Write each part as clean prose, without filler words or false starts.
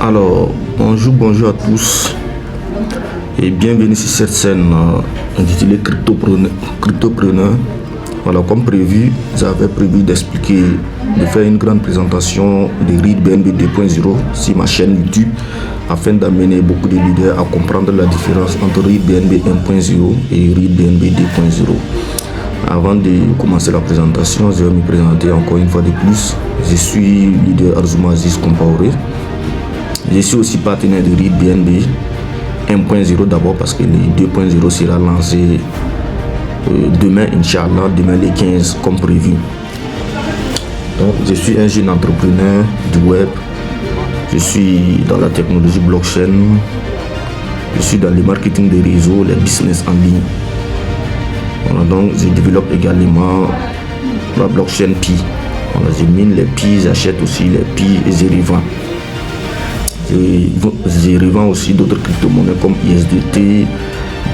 Alors, bonjour à tous et bienvenue sur cette scène intitulée Cryptopreneur. Voilà, comme prévu, j'avais prévu d'expliquer, de faire une grande présentation de REIT BNB 2.0 sur ma chaîne YouTube afin d'amener beaucoup de leaders à comprendre la différence entre REIT BNB 1.0 et REIT BNB 2.0. Avant de commencer la présentation, je vais me présenter encore une fois de plus. Je suis leader Arzouma Aziz Compaoré. Je suis aussi partenaire de REIT BNB 1.0 d'abord parce que le 2.0 sera lancé demain, Inch'Allah, demain les 15 comme prévu. Donc, je suis un jeune entrepreneur du web. Je suis dans la technologie blockchain. Je suis dans le marketing des réseaux, les business en ligne. Voilà, donc je développe également la blockchain Pi. Voilà, je mine les Pi, j'achète aussi les Pi et je revends. Je revends aussi d'autres crypto-monnaies comme USDT,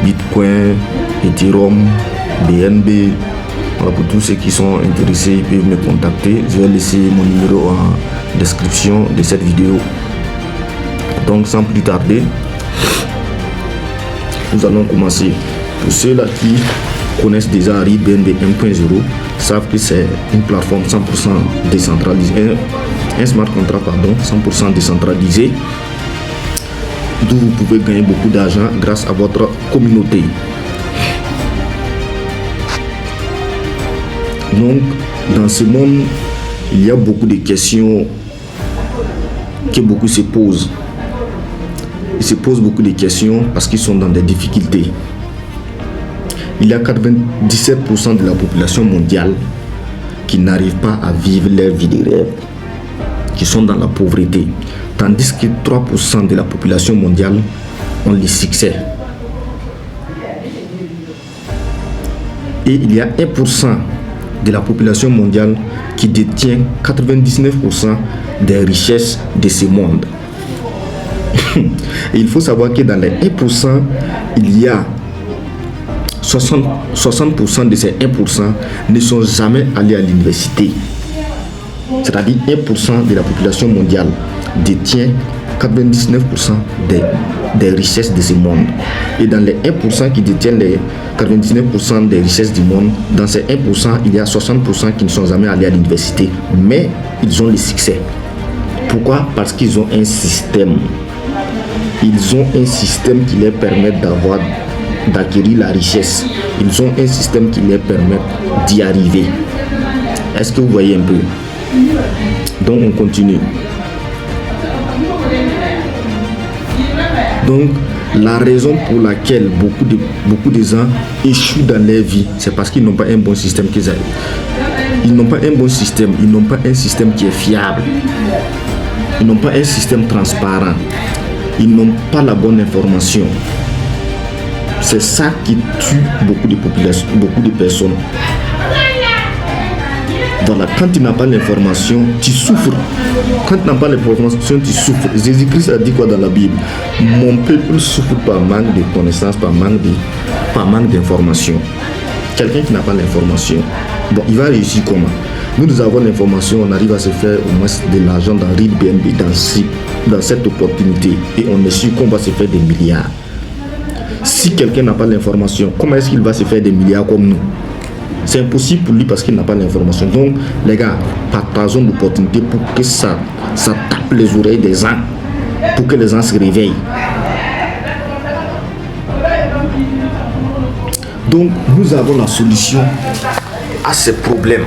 Bitcoin, Ethereum, BNB. Voilà, pour tous ceux qui sont intéressés, ils peuvent me contacter. Je vais laisser mon numéro en description de cette vidéo. Donc sans plus tarder, nous allons commencer. Pour ceux-là qui connaissent déjà REIT BNB 1.0, savent que c'est une plateforme 100% décentralisée, un smart contract 100% décentralisé, d'où vous pouvez gagner beaucoup d'argent grâce à votre communauté. Donc, dans ce monde, il y a beaucoup de questions que beaucoup se posent. Ils se posent beaucoup de questions parce qu'ils sont dans des difficultés. Il y a 97% de la population mondiale qui n'arrivent pas à vivre leur vie de rêve, qui sont dans la pauvreté, tandis que 3% de la population mondiale ont le succès. Et il y a 1% de la population mondiale qui détient 99% des richesses de ce monde. Et il faut savoir que dans les 1%, il y a 60% de ces 1% ne sont jamais allés à l'université. C'est-à-dire 1% de la population mondiale détient 99% des richesses de ce monde. Et dans les 1% qui détiennent les 99% des richesses du monde, dans ces 1%, il y a 60% qui ne sont jamais allés à l'université, mais ils ont le succès. Pourquoi? Parce qu'ils ont un système. Ils ont un système qui leur permet d'acquérir la richesse. Ils ont un système qui leur permet d'y arriver. Est-ce que vous voyez un peu? Donc on continue. Donc la raison pour laquelle beaucoup de gens échouent dans leur vie, c'est parce qu'ils n'ont pas un bon système qu'ils arrivent. Ils n'ont pas un bon système, ils n'ont pas un système qui est fiable. Ils n'ont pas un système transparent. Ils n'ont pas la bonne information. C'est ça qui tue beaucoup de populations, beaucoup de personnes. Voilà, quand tu n'as pas l'information, tu souffres. Quand tu n'as pas l'information, tu souffres. Jésus-Christ a dit quoi dans la Bible? Mon peuple souffre par manque de connaissances, par manque d'information. Quelqu'un qui n'a pas l'information, bon, il va réussir comment? Nous avons l'information, on arrive à se faire au moins de l'argent dans REIT BNB, dans cette opportunité. Et on est sûr qu'on va se faire des milliards. Si quelqu'un n'a pas l'information, comment est-ce qu'il va se faire des milliards comme nous? C'est impossible pour lui parce qu'il n'a pas l'information. Donc, les gars, partageons l'opportunité pour que ça tape les oreilles des gens, pour que les gens se réveillent. Donc, nous avons la solution à ces problèmes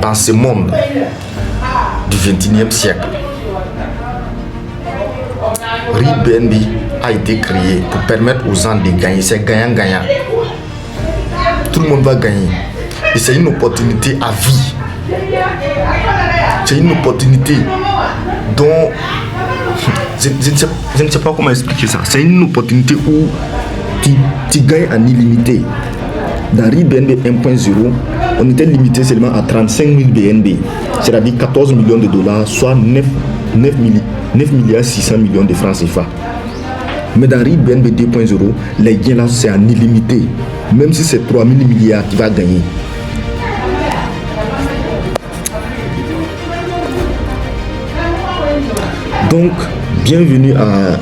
dans ce monde du 21e siècle. REIT BNB a été créé pour permettre aux gens de gagner. C'est gagnant-gagnant. Tout le monde va gagner. Et c'est une opportunité à vie. C'est une opportunité dont je ne sais pas comment expliquer ça. C'est une opportunité où tu gagnes en illimité. Dans REIT BNB 1.0, on était limité seulement à 35 000 BNB, c'est-à-dire 14 millions de dollars, soit 9 milliards 600 millions de francs CFA. Mais dans REIT BNB 2.0, les gains là, c'est en illimité. Même si c'est 3 000 milliards, tu vas gagner. Donc, bienvenue à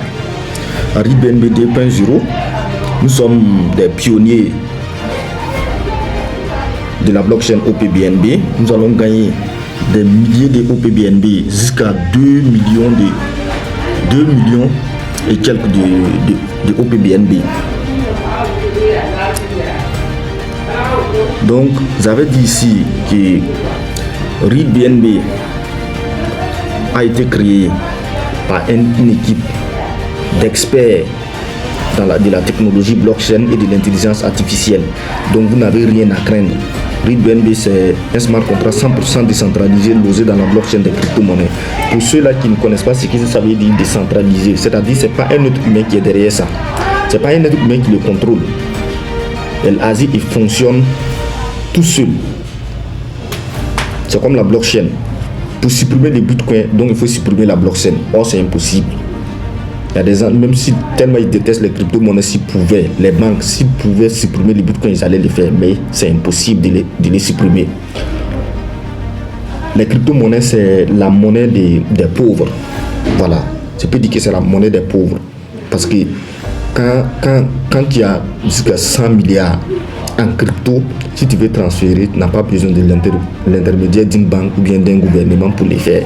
ReadBNB 2.0. Nous sommes des pionniers de la blockchain OPBNB. Nous allons gagner des milliers de OPBNB jusqu'à 2 millions et quelques de OPBNB. Donc, j'avais dit ici que ReadBNB a été créé par une équipe d'experts de la technologie blockchain et de l'intelligence artificielle. Donc vous n'avez rien à craindre. ReadBNB, c'est un smart contract 100% décentralisé, logé dans la blockchain des crypto-monnaies. Pour ceux-là qui ne connaissent pas ce que ça veut dire décentralisé, c'est-à-dire c'est pas un être humain qui est derrière ça. C'est pas un être humain qui le contrôle. Elle agit et fonctionne tout seul. C'est comme la blockchain. Pour supprimer les bitcoins, donc il faut supprimer la blockchain. Or, c'est impossible. Il y a des gens, même si tellement ils détestent les crypto-monnaies, s'ils pouvaient, les banques, s'ils pouvaient supprimer les bitcoins, ils allaient le faire. Mais c'est impossible de les supprimer. Les crypto-monnaies, c'est la monnaie des pauvres. Voilà. Je peux dire que c'est la monnaie des pauvres. Parce que quand il y a jusqu'à 100 milliards en crypto, si tu veux transférer, tu n'as pas besoin de l'intermédiaire d'une banque ou bien d'un gouvernement pour les faire.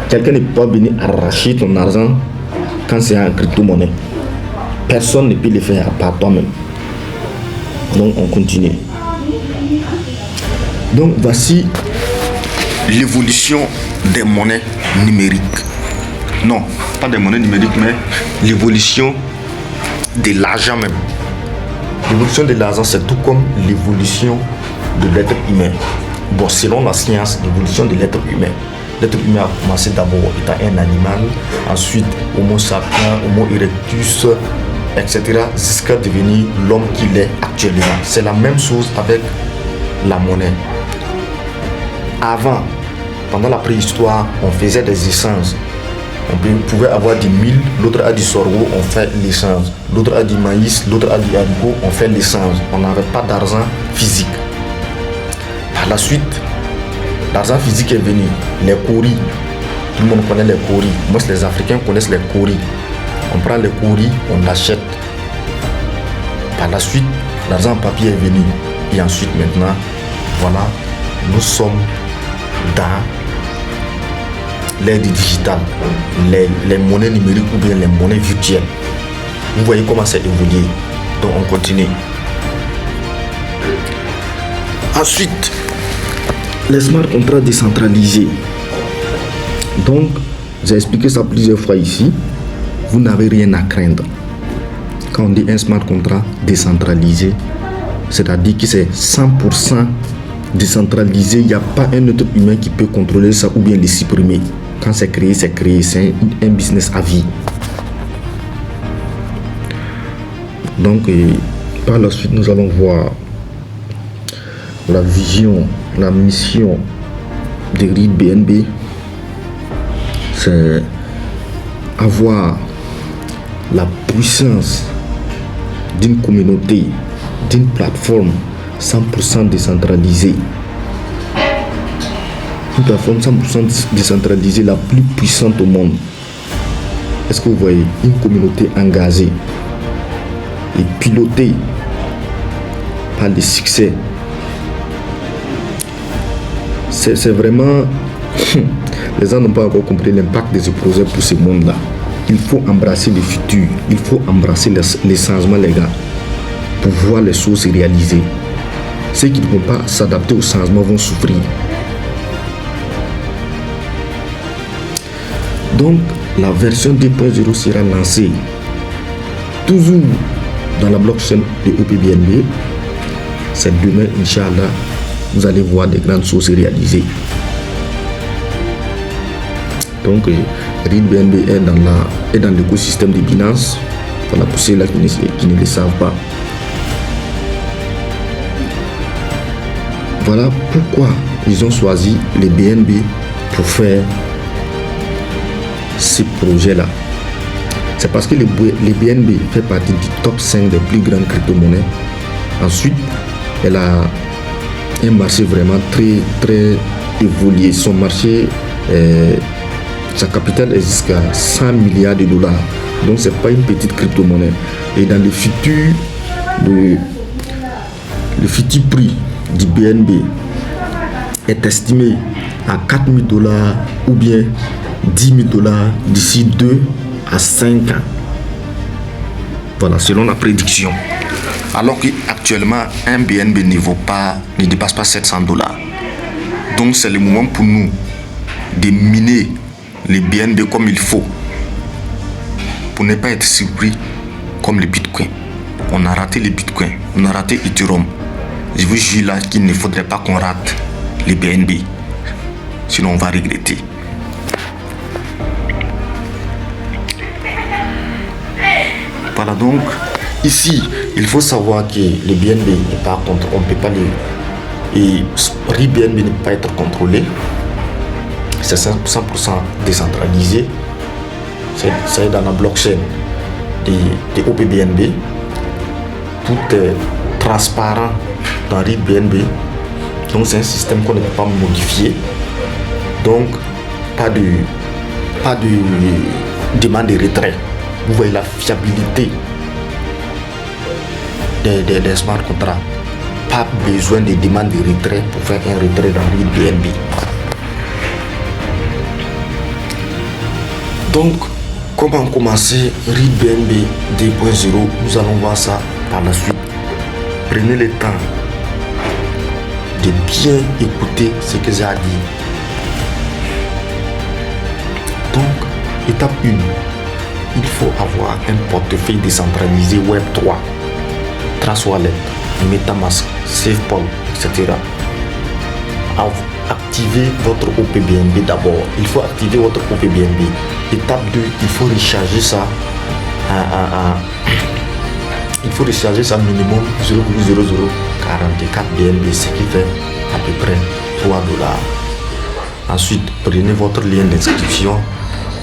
Quelqu'un ne peut pas venir arracher ton argent quand c'est en crypto-monnaie. Personne ne peut le faire à part toi-même. Donc on continue. Donc voici l'évolution des monnaies numériques. Non, pas des monnaies numériques, mais l'évolution de l'argent même. L'évolution de l'argent, c'est tout comme l'évolution de l'être humain. Bon, selon la science, l'évolution de l'être humain. L'être humain a commencé d'abord étant un animal, ensuite Homo sapiens, Homo erectus, etc. jusqu'à devenir l'homme qu'il est actuellement. C'est la même chose avec la monnaie. Avant, pendant la préhistoire, on faisait des échanges. On pouvait avoir du mil, l'autre a du sorgho, on fait l'échange. L'autre a du maïs, l'autre a du haricot, on fait l'échange. On n'avait pas d'argent physique. Par la suite, l'argent physique est venu. Les kauris, tout le monde connaît les kauris. Moi, les Africains connaissent les kauris. On prend les kauris, on l'achète. Par la suite, l'argent papier est venu. Et ensuite, maintenant, voilà, nous sommes dans l'ère du digital, les monnaies numériques ou bien les monnaies virtuelles. Vous voyez comment c'est évolué. Donc on continue. Ensuite, les smart contracts décentralisés. Donc, j'ai expliqué ça plusieurs fois ici. Vous n'avez rien à craindre. Quand on dit un smart contract décentralisé, c'est-à-dire que c'est 100% décentralisé. Il n'y a pas un autre humain qui peut contrôler ça ou bien les supprimer. Quand c'est créé, c'est créé. C'est un business à vie. Donc, par la suite, nous allons voir la vision, la mission de ReadBNB. C'est avoir la puissance d'une communauté, d'une plateforme 100% décentralisée. Une plateforme 100% décentralisée, la plus puissante au monde. Est-ce que vous voyez une communauté engagée et pilotée par le succès? C'est vraiment... Les gens n'ont pas encore compris l'impact de ce projet pour ce monde-là. Il faut embrasser le futur. Il faut embrasser les changements, les gars, pour voir les choses se réaliser. Ceux qui ne vont pas s'adapter aux changements vont souffrir. Donc, la version 2.0 sera lancée toujours dans la blockchain de OPBNB. C'est demain, Inch'Allah, vous allez voir des grandes choses se réaliser. Donc, ReadBNB est dans l'écosystème de Binance. Voilà, pour ceux-là qui ne le savent pas. Voilà pourquoi ils ont choisi les BNB pour faire ce projet-là. C'est parce que les BNB fait partie du top 5 des plus grandes crypto-monnaies. Ensuite, elle a un marché vraiment très évolué. Son marché Sa capitale est jusqu'à 100 milliards de dollars. Donc c'est pas une petite crypto-monnaie. Et dans le futur, le futur prix du BNB est estimé à 4 000 dollars ou bien 10 000 dollars d'ici 2 à 5 ans. Voilà, selon la prédiction. Alors qu'actuellement, un BNB ne dépasse pas 700 dollars. Donc c'est le moment pour nous de miner les BNB comme il faut, pour ne pas être surpris comme le Bitcoin. On a raté le Bitcoin, on a raté Ethereum. Je vous jure là qu'il ne faudrait pas qu'on rate les BNB, sinon on va regretter. Voilà, donc ici il faut savoir que le BNB n'est pas contre, on ne peut pas et RIBNB ne peut pas être contrôlé. C'est 100% décentralisé. C'est dans la blockchain des OPBNB. Tout est transparent dans RIBNB. Donc c'est un système qu'on ne peut pas modifier. Donc pas de demande de retrait. Vous voyez la fiabilité des smart contracts. Pas besoin de demande de retrait pour faire un retrait dans RIBNB. Donc, comment commencer RIBNB 2.0? Nous allons voir ça par la suite. Prenez le temps de bien écouter ce que j'ai à dire. Donc, étape 1, il faut avoir un portefeuille décentralisé Web3, Trust Wallet, MetaMask, SafePal, etc. Activez votre OPBNB d'abord. Il faut activer votre OPBNB. Étape 2, il faut recharger ça il faut recharger ça minimum 0,0044 BNB, ce qui fait à peu près 3 dollars. Ensuite, prenez votre lien d'inscription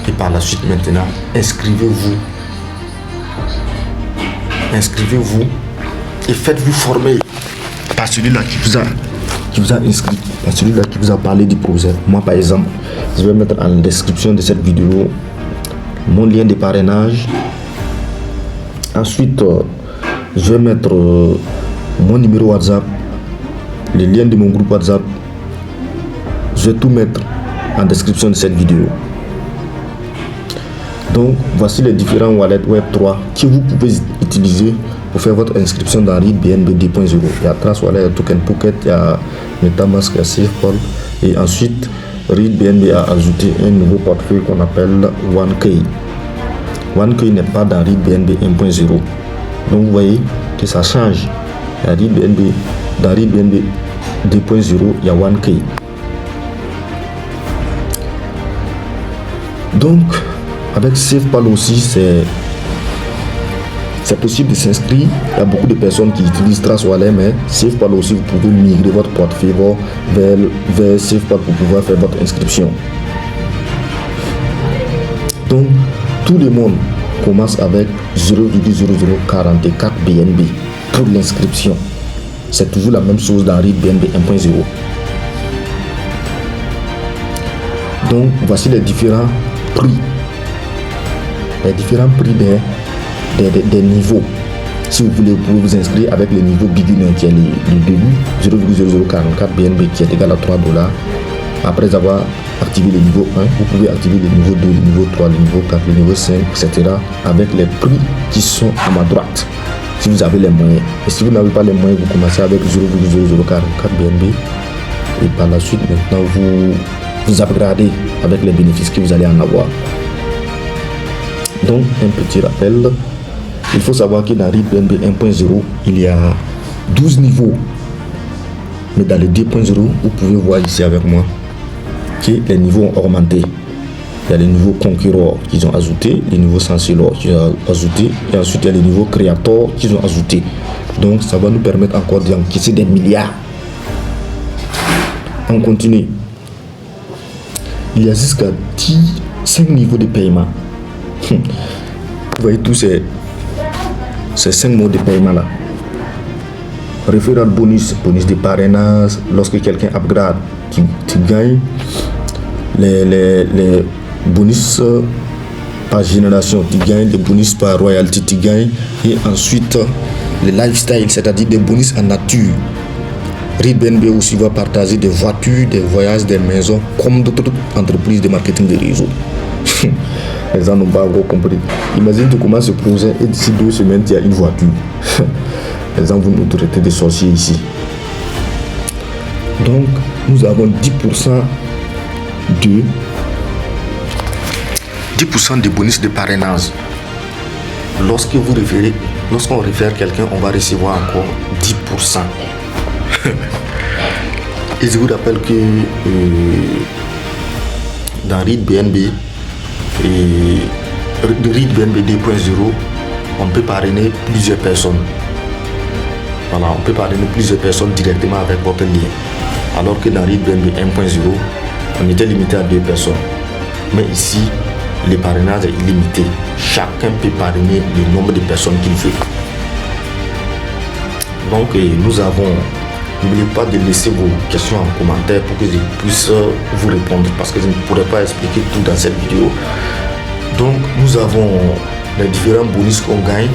et par la suite maintenant, inscrivez-vous et faites-vous former par celui-là qui vous a inscrit, par celui-là qui vous a parlé du projet. Moi par exemple, je vais mettre en description de cette vidéo mon lien de parrainage. Ensuite, je vais mettre mon numéro WhatsApp, le lien de mon groupe WhatsApp. Je vais tout mettre en description de cette vidéo. Donc voici les différents wallets Web3 que vous pouvez utiliser pour faire votre inscription dans RIBNB 2.0. Il y a Trust Wallet, il y a Token Pocket, il y a MetaMask, il y a SafePal. Et ensuite, RIBNB a ajouté un nouveau portefeuille qu'on appelle 1K. 1K n'est pas dans RIBNB 1.0. Donc vous voyez que ça change. Dans RIBNB 2.0, il y a 1K. Donc, avec SafePal aussi, c'est possible de s'inscrire. Il y a beaucoup de personnes qui utilisent Trust Wallet, mais SafePal aussi, vous pouvez migrer votre portefeuille vers SafePal pour pouvoir faire votre inscription. Donc, tout le monde commence avec 0,0044 BNB pour l'inscription. C'est toujours la même chose dans RIBNB 1.0. Donc, voici les différents prix. Les différents prix des niveaux. Si vous voulez, vous pouvez vous inscrire avec le niveau beginner qui est le début, 0,0044 BNB qui est égal à 3 dollars. Après avoir activé le niveau 1, vous pouvez activer le niveau 2, le niveau 3, le niveau 4, le niveau 5, etc. avec les prix qui sont à ma droite. Si vous avez les moyens. Et si vous n'avez pas les moyens, vous commencez avec 0,0044 BNB. Et par la suite, maintenant, vous upgradez avec les bénéfices que vous allez en avoir. Donc, un petit rappel, il faut savoir que dans RIBNB 1.0, il y a 12 niveaux. Mais dans le 2.0, vous pouvez voir ici avec moi que les niveaux ont augmenté. Il y a les niveaux concurrents qu'ils ont ajouté, les niveaux sensibles qu'ils ont ajouté, et ensuite il y a les niveaux créateurs qu'ils ont ajouté. Donc, ça va nous permettre encore d'encaisser des milliards. On continue. Il y a jusqu'à 5 niveaux de paiement. Vous voyez tous ces 5 modes de paiement là. Referral bonus, bonus de parrainage. Lorsque quelqu'un upgrade, tu gagnes les bonus par génération, tu gagnes des bonus par royalty, tu gagnes, et ensuite le lifestyle, c'est-à-dire des bonus en nature. ReadBnB aussi va partager des voitures, des voyages, des maisons, comme d'autres entreprises de marketing de réseau. Les gens n'ont pas encore compris. Imagine tu commences ce projet et d'ici 2 semaines, tu as une voiture. Les gens vont nous traiter de sorciers ici. Donc, nous avons 10% de bonus de parrainage. Lorsqu'on réfère quelqu'un, on va recevoir encore 10%. Et je vous rappelle que dans ReadBnB et ReadBnB 2.0, on peut parrainer plusieurs personnes. Voilà, on peut parrainer plusieurs personnes directement avec votre lien. Alors que dans ReadBnB 1.0, on était limité à 2 personnes. Mais ici, le parrainage est illimité. Chacun peut parrainer le nombre de personnes qu'il veut. Donc, nous avons... N'oubliez pas de laisser vos questions en commentaire pour que je puisse vous répondre, parce que je ne pourrais pas expliquer tout dans cette vidéo. Donc, nous avons les différents bonus qu'on gagne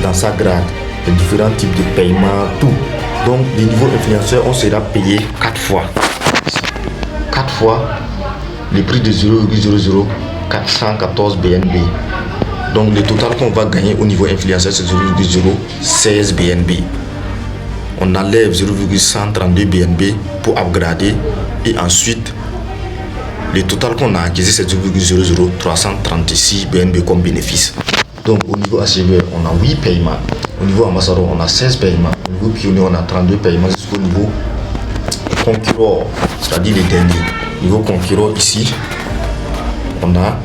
dans sa grade, les différents types de paiements, tout. Donc, les niveaux influenceurs, on sera payé 4 fois. 4 fois le prix de 0,00414 BNB. Donc, le total qu'on va gagner au niveau influenceur, c'est 0,016 BNB. On enlève 0,132 BNB pour upgrader, et ensuite le total qu'on a acquis c'est 0,00336 BNB comme bénéfice. Donc au niveau acheteur on a 8 paiements, au niveau ambassadeur on a 16 paiements, au niveau pionnier on a 32 paiements, jusqu'au niveau concurrent, c'est-à-dire les derniers. Au niveau concurrent ici on a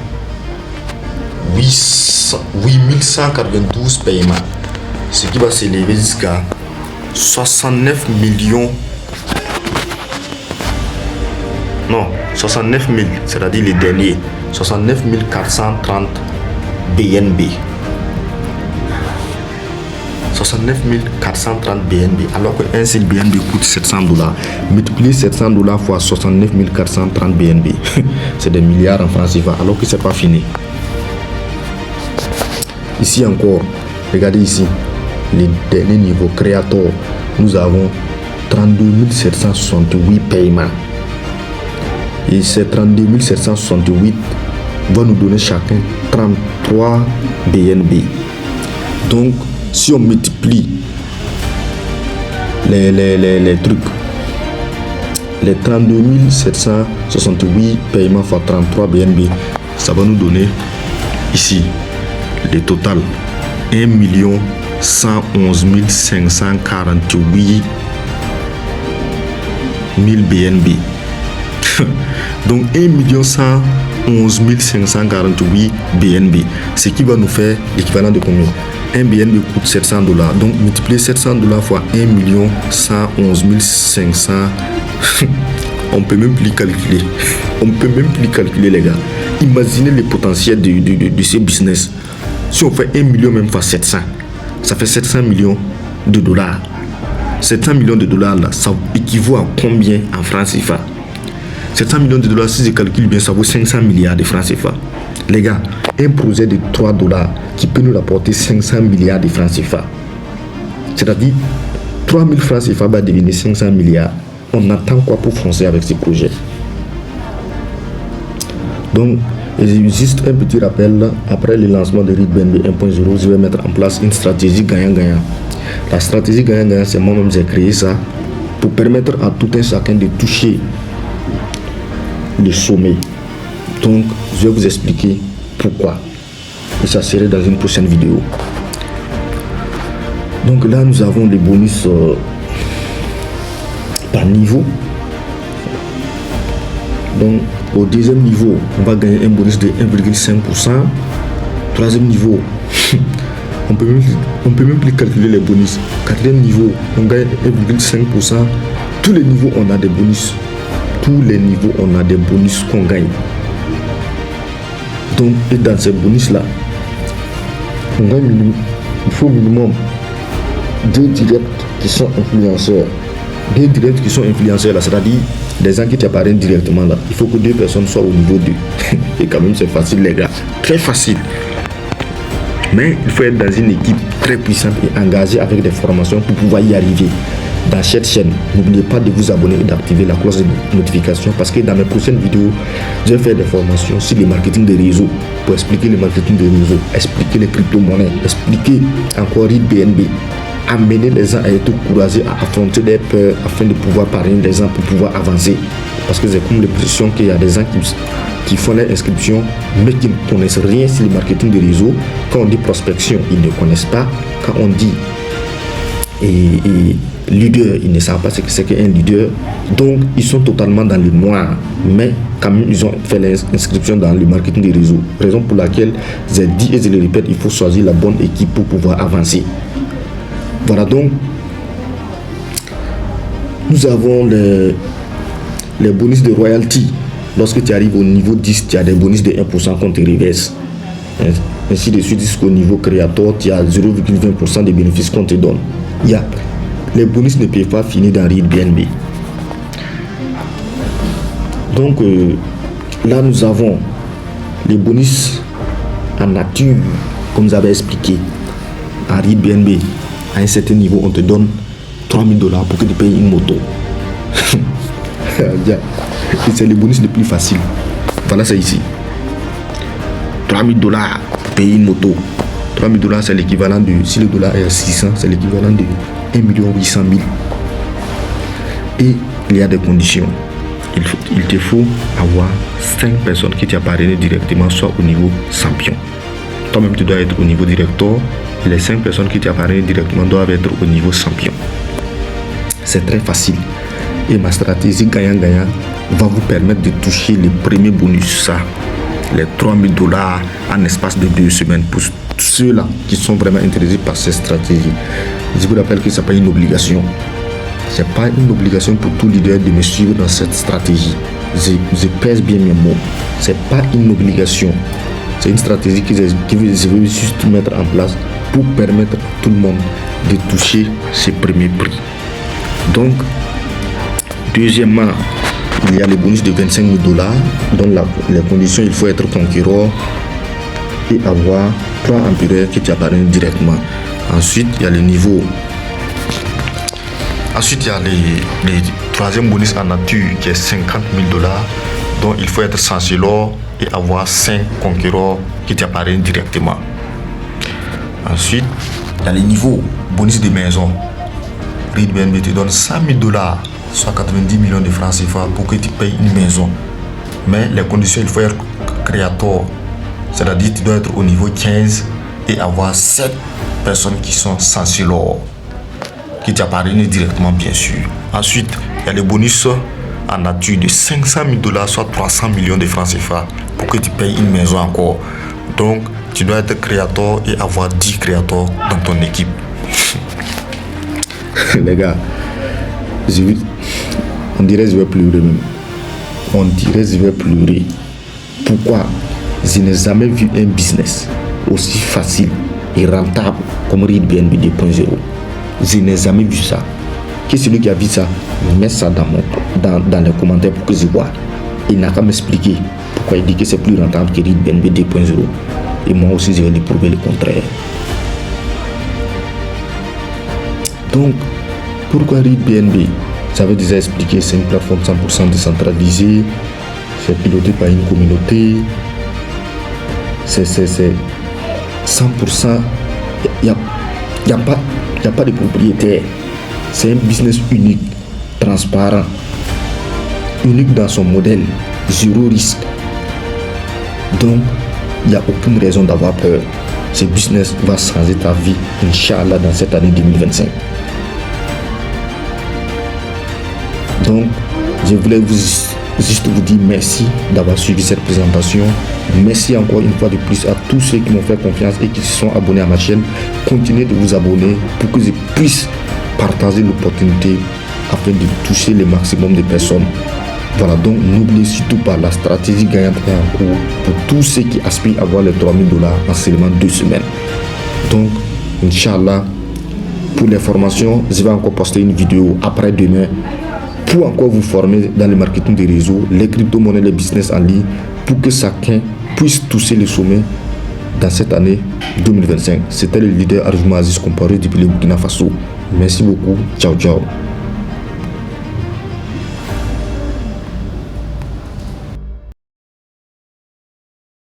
8192 paiements, ce qui va s'élever jusqu'à 69 000, c'est-à-dire les derniers, 69 430 BNB. 69 430 BNB, alors qu'un seul BNB coûte $700. Multiplier $700 fois 69 430 BNB, c'est des milliards en francs CFA, alors que c'est pas fini. Ici encore, regardez ici. Les derniers niveaux créateurs, nous avons 32 768 paiements. Et ces 32 768 vont nous donner chacun 33 BNB. Donc, si on multiplie les trucs, les 32 768 paiements fois 33 BNB, ça va nous donner ici le total 1 111 548 000 BNB. Donc 1 111 548 BNB, ce qui va nous faire l'équivalent de combien? Un BNB coûte $700. Donc multiplier $700 fois 1 111 500. On peut même plus calculer. On peut même plus calculer, les gars. Imaginez le potentiel de ce business. Si on fait 1 million même fois 700, ça fait 700 millions de dollars. 700 millions de dollars là, ça équivaut à combien en francs CFA? 700 millions de dollars, si je calcule bien, ça vaut 500 milliards de francs CFA. Les gars, un projet de $3 qui peut nous rapporter 500 milliards de francs CFA. C'est-à-dire, 3000 francs CFA va devenir 500 milliards. On attend quoi pour foncer avec ce projet? Donc, juste un petit rappel, après le lancement de ReadBnB 1.0, je vais mettre en place une stratégie gagnant-gagnant. La stratégie gagnant-gagnant, c'est moi-même j'ai créé ça pour permettre à tout un chacun de toucher le sommet. Donc, je vais vous expliquer pourquoi. Et ça serait dans une prochaine vidéo. Donc là, nous avons les bonus par niveau. Donc, au deuxième niveau, on va gagner un bonus de 1,5%. Troisième niveau, on peut même plus calculer les bonus. Quatrième niveau, on gagne 1,5%. Tous les niveaux, on a des bonus. Tous les niveaux, on a des bonus qu'on gagne. Donc, et dans ces bonus-là, on gagne il faut minimum 2 directs qui sont influenceurs. 2 directs qui sont influenceurs là, c'est-à-dire des gens qui t'appartiennent directement là. Il faut que 2 personnes soient au niveau 2. Et quand même, c'est facile, les gars. Très facile. Mais il faut être dans une équipe très puissante et engagée avec des formations pour pouvoir y arriver. Dans cette chaîne, n'oubliez pas de vous abonner et d'activer la cloche de notification parce que dans mes prochaines vidéos, je vais faire des formations sur le marketing des réseaux pour expliquer le marketing des réseaux, expliquer les crypto-monnaies, expliquer encore ReadBNB, amener les gens à être courageux, à affronter des peurs afin de pouvoir parrainer les gens pour pouvoir avancer. Parce que j'ai comme l'impression qu'il y a des gens qui font les inscriptions mais qui ne connaissent rien sur le marketing des réseaux. Quand on dit prospection, ils ne connaissent pas. Quand on dit leader, ils ne savent pas ce que c'est qu'un leader. Donc ils sont totalement dans le noir, mais quand même ils ont fait l'inscription dans le marketing des réseaux, raison pour laquelle j'ai dit et je le répète, il faut choisir la bonne équipe pour pouvoir avancer. Voilà, donc nous avons les bonus de royalty. Lorsque tu arrives au niveau 10, tu as des bonus de 1% qu'on te reverse, ainsi de suite jusqu'au niveau créateur, tu as 0,20% des bénéfices qu'on te donne. Les bonus ne peuvent pas finir dans ReadBNB. Donc là nous avons les bonus en nature, comme j'avais expliqué. À ReadBNB, à un certain niveau, on te donne 3 000 $ pour que tu payes une moto. C'est le bonus le plus facile. Voilà, c'est ici. 3 000 $ payer une moto. 3 000 $, c'est l'équivalent de, si le dollar est à 600, c'est l'équivalent de 1 800 000. Et il y a des conditions. Il te faut avoir 5 personnes qui t'appartiennent directement, soit au niveau champion. Toi-même, tu dois être au niveau directeur. Et les 5 personnes qui t'appartiennent directement doivent être au niveau champion. C'est très facile. Et ma stratégie gagnant-gagnant va vous permettre de toucher le premier bonus, ça, les 3 000 $ en espace de 2 semaines. Pour ceux-là qui sont vraiment intéressés par cette stratégie, je vous rappelle que ce n'est pas une obligation. Ce n'est pas une obligation pour tout leader de me suivre dans cette stratégie. Je pèse bien mes mots. Ce n'est pas une obligation. C'est une stratégie que je veux juste mettre en place pour permettre à tout le monde de toucher ses premiers prix. Donc, deuxièmement, il y a le bonus de 25 000 $, dont les conditions, il faut être concurrent et avoir 3 employeurs qui t'appartiennent directement. Ensuite, il y a le niveau. Ensuite, il y a le troisième bonus en nature qui est 50 000 $, dont il faut être chancellor et avoir 5 concurrents qui t'appartiennent directement. Ensuite, il y a le niveau bonus de maison. ReadBNB te donne 100 000 $, soit 90 millions de francs CFA pour que tu payes une maison. Mais les conditions, il faut être créateur. C'est-à-dire tu dois être au niveau 15 et avoir 7 personnes qui sont censées l'or, qui t'appartiennent directement, bien sûr. Ensuite, il y a les bonus en nature de 500 000 $, soit 300 millions de francs CFA pour que tu payes une maison encore. Donc, tu dois être créateur et avoir 10 créateurs dans ton équipe. Les gars, on dirait que je vais pleurer même. On dirait que je vais pleurer. Pourquoi? Je n'ai jamais vu un business aussi facile et rentable comme ReadBNB 2.0. Je n'ai jamais vu ça. Que celui qui a vu ça, met ça dans les commentaires pour que je vois. Il n'a qu'à m'expliquer pourquoi il dit que c'est plus rentable que ReadBNB 2.0. Et moi aussi, je vais lui prouver le contraire. Donc, pourquoi ReadBNB? J'avais déjà expliqué, c'est une plateforme 100% décentralisée, c'est piloté par une communauté, c'est 100%, il n'y a pas de propriétaire, c'est un business unique, transparent, unique dans son modèle, zéro risque. Donc, il n'y a aucune raison d'avoir peur. Ce business va changer ta vie, Inch'Allah, dans cette année 2025. Donc, je voulais juste vous dire merci d'avoir suivi cette présentation. Merci encore une fois de plus à tous ceux qui m'ont fait confiance et qui se sont abonnés à ma chaîne. Continuez de vous abonner pour que je puisse partager l'opportunité afin de toucher le maximum de personnes. Voilà, donc n'oubliez surtout pas, la stratégie gagnante est en cours pour tous ceux qui aspirent à avoir les 3 000 $ en seulement 2 semaines. Donc, Inch'Allah, pour les formations, je vais encore poster une vidéo après-demain pour encore vous former dans le marketing des réseaux, les crypto-monnaies, les business en ligne, pour que chacun puisse toucher le sommet dans cette année 2025. C'était le leader Aroujma Aziz Compaoré depuis le Burkina Faso. Merci beaucoup. Ciao, ciao.